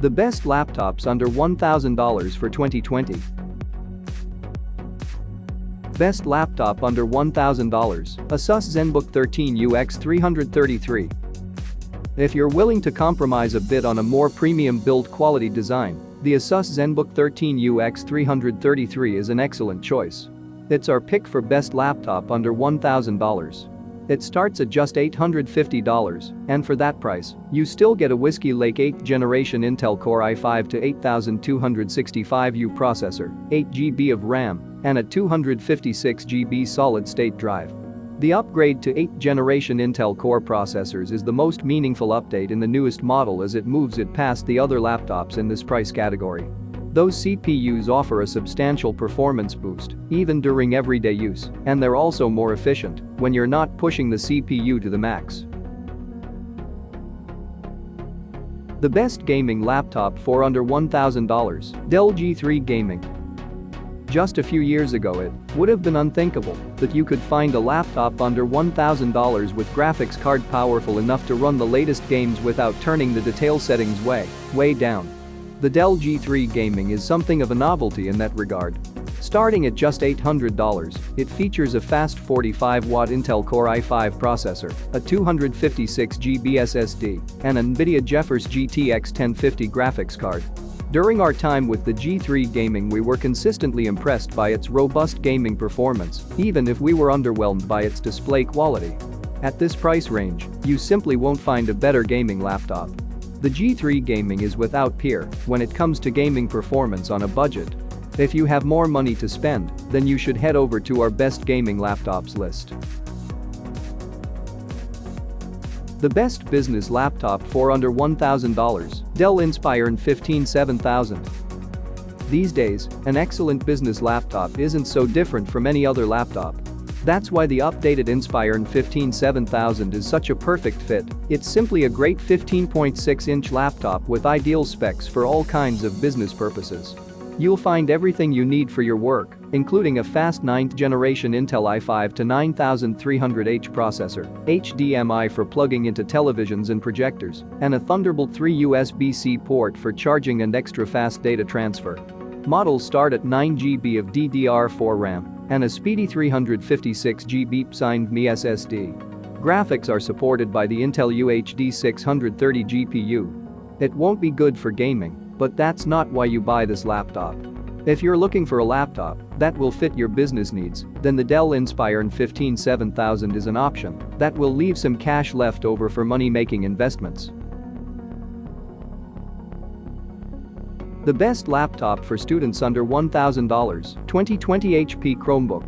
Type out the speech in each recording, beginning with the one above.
The best laptops under $1,000 for 2020. Best laptop under $1,000, Asus ZenBook 13UX 333. If you're willing to compromise a bit on a more premium build quality design, the Asus ZenBook 13UX 333 is an excellent choice. It's our pick for best laptop under $1,000. It starts at just $850, and for that price, you still get a Whiskey Lake 8th generation Intel Core i5 to 8265U processor, 8GB of RAM, and a 256GB solid-state drive. The upgrade to 8th generation Intel Core processors is the most meaningful update in the newest model as it moves it past the other laptops in this price category. Those CPUs offer a substantial performance boost, even during everyday use, and they're also more efficient when you're not pushing the CPU to the max. The best gaming laptop for under $1,000, Dell G3 Gaming. Just a few years ago it would have been unthinkable that you could find a laptop under $1,000 with graphics card powerful enough to run the latest games without turning the detail settings way down. The Dell G3 Gaming is something of a novelty in that regard. Starting at just $800, it features a fast 45-watt Intel Core i5 processor, a 256GB SSD, and an NVIDIA GeForce GTX 1050 graphics card. During our time with the G3 Gaming, we were consistently impressed by its robust gaming performance, even if we were underwhelmed by its display quality. At this price range, you simply won't find a better gaming laptop. The G3 Gaming is without peer when it comes to gaming performance on a budget. If you have more money to spend, then you should head over to our best gaming laptops list. The best business laptop for under $1,000, Dell Inspiron 15700. These days, an excellent business laptop isn't so different from any other laptop. That's why the updated Inspiron 15700 is such a perfect fit. It's simply a great 15.6-inch laptop with ideal specs for all kinds of business purposes. You'll find everything you need for your work, including a fast 9th generation Intel i5 to 9300H processor, HDMI for plugging into televisions and projectors, and a Thunderbolt 3 USB-C port for charging and extra fast data transfer. Models start at 9GB of DDR4 RAM and a speedy 356GB PCIe SSD. Graphics are supported by the Intel UHD 630 GPU. It won't be good for gaming, but that's not why you buy this laptop. If you're looking for a laptop that will fit your business needs, then the Dell Inspiron 15700 is an option that will leave some cash left over for money-making investments. The best laptop for students under $1,000, 2020 HP Chromebook.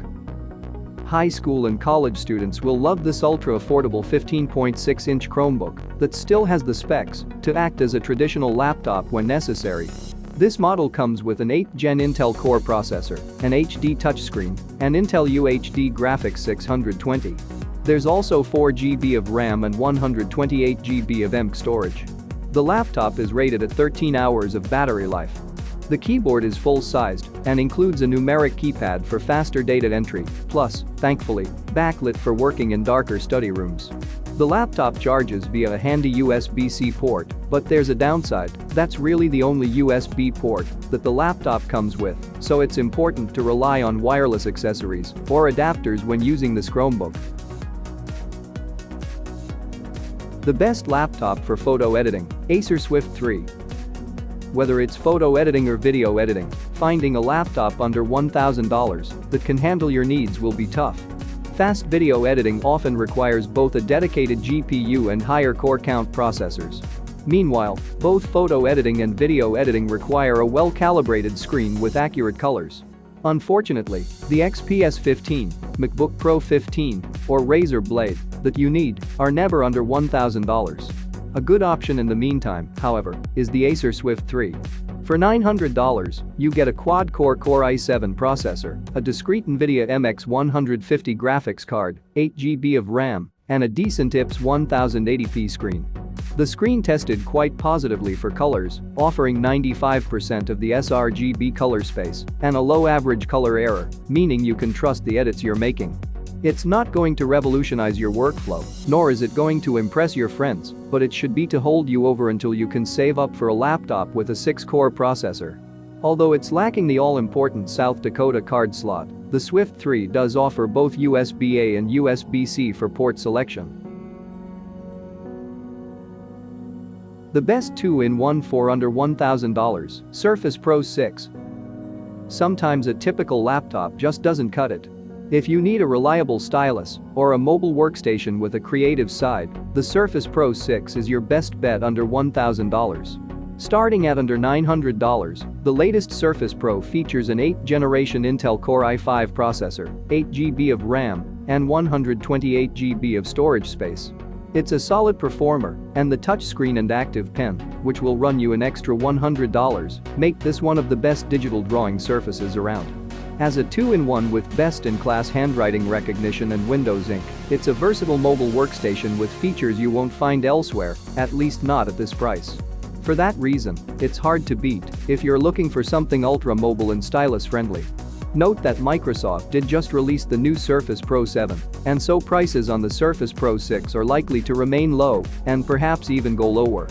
High school and college students will love this ultra-affordable 15.6-inch Chromebook that still has the specs to act as a traditional laptop when necessary. This model comes with an 8th gen Intel Core processor, an HD touchscreen, and Intel UHD graphics 620. There's also 4GB of RAM and 128GB of EMC storage. The laptop is rated at 13 hours of battery life. The keyboard is full-sized and includes a numeric keypad for faster data entry, plus, thankfully, backlit for working in darker study rooms. The laptop charges via a handy USB-C port, but there's a downside: that's really the only USB port that the laptop comes with, so it's important to rely on wireless accessories or adapters when using this Chromebook. The best laptop for photo editing, Acer Swift 3. Whether it's photo editing or video editing, finding a laptop under $1,000 that can handle your needs will be tough. Fast video editing often requires both a dedicated GPU and higher core count processors. Meanwhile, both photo editing and video editing require a well-calibrated screen with accurate colors. Unfortunately, the XPS 15, MacBook Pro 15, or Razer Blade that you need are never under $1,000. A good option in the meantime, however, is the Acer Swift 3. For $900, you get a quad-core Core i7 processor, a discrete NVIDIA MX 150 graphics card, 8GB of RAM, and a decent IPS 1080p screen. The screen tested quite positively for colors, offering 95% of the sRGB color space and a low average color error, meaning you can trust the edits you're making. It's not going to revolutionize your workflow, nor is it going to impress your friends, but it should be to hold you over until you can save up for a laptop with a 6-core processor. Although it's lacking the all-important South Dakota card slot, the Swift 3 does offer both USB-A and USB-C for port selection. The best 2-in-1 for under $1,000, Surface Pro 6. Sometimes a typical laptop just doesn't cut it. If you need a reliable stylus or a mobile workstation with a creative side, the Surface Pro 6 is your best bet under $1,000. Starting at under $900, the latest Surface Pro features an 8th generation Intel Core i5 processor, 8 GB of RAM, and 128 GB of storage space. It's a solid performer, and the touchscreen and active pen, which will run you an extra $100, make this one of the best digital drawing surfaces around. As a 2-in-1 with best-in-class handwriting recognition and Windows Ink, it's a versatile mobile workstation with features you won't find elsewhere, at least not at this price. For that reason, it's hard to beat if you're looking for something ultra-mobile and stylus-friendly. Note that Microsoft did just release the new Surface Pro 7, and so prices on the Surface Pro 6 are likely to remain low and perhaps even go lower.